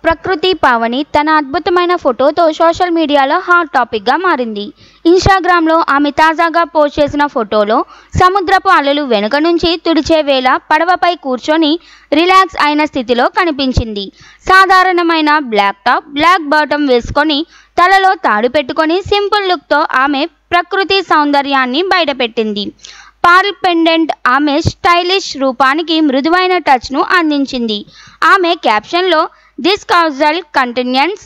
ప్రకృతి పావని తన అద్భుతమైన ఫోటోతో సోషల్ మీడియాలో హాట్ టాపిక్గా మారింది. ఇన్స్టాగ్రామ్లో ఆమె తాజాగా పోస్ట్ చేసిన ఫోటోలో సముద్రపు అలలు వెనుక నుంచి తుడిచే వేళ పడవపై కూర్చొని రిలాక్స్ అయిన స్థితిలో కనిపించింది. సాధారణమైన బ్లాక్ టాప్, బ్లాక్ బాటమ్ వేసుకొని తలలో తాడు పెట్టుకొని సింపుల్ లుక్తో ఆమె ప్రకృతి సౌందర్యాన్ని బయటపెట్టింది. పార్ల్ పెండెంట్ ఆమె స్టైలిష్ రూపానికి మృదువైన టచ్ను అందించింది. ఆమె క్యాప్షన్లో "this kajal continues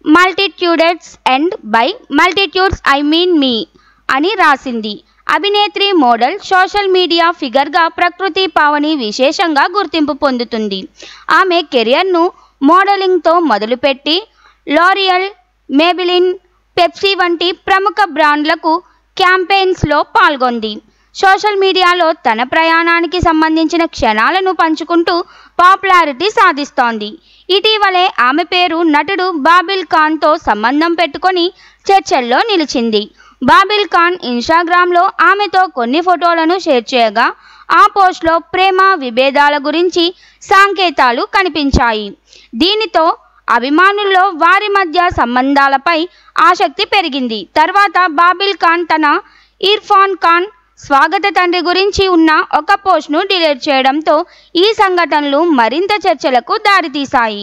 multitudes and by multitudes I mean me" అని రాసింది. అభినేత్రి, మోడల్, సోషల్ మీడియా ఫిగర్గా ప్రకృతి పావని విశేషంగా గుర్తింపు పొందుతుంది. ఆమె కెరియర్ను మోడలింగ్తో మొదలుపెట్టి లోరియల్, మేబిలిన్, పెప్సీ వంటి ప్రముఖ బ్రాండ్లకు క్యాంపెయిన్స్లో పాల్గొంది. సోషల్ మీడియాలో తన ప్రయాణానికి సంబంధించిన క్షణాలను పంచుకుంటూ పాపులారిటీ సాధిస్తోంది. ఇటీవలే ఆమె పేరు నటుడు బాబిల్ ఖాన్తో సంబంధం పెట్టుకొని చర్చల్లో నిలిచింది. బాబిల్ ఖాన్ ఇన్స్టాగ్రామ్లో ఆమెతో కొన్ని ఫోటోలను షేర్ చేయగా ఆ పోస్ట్లో ప్రేమ విభేదాల గురించి సంకేతాలు కనిపించాయి. దీనితో అభిమానుల్లో వారి మధ్య సంబంధాలపై ఆసక్తి పెరిగింది. తర్వాత బాబిల్ ఖాన్ తన ఇర్ఫాన్ ఖాన్ స్వాగత తండ్రి గురించి ఉన్న ఒక పోస్ట్ను డిలీట్ చేయడంతో ఈ సంఘటనలు మరింత చర్చలకు దారితీశాయి.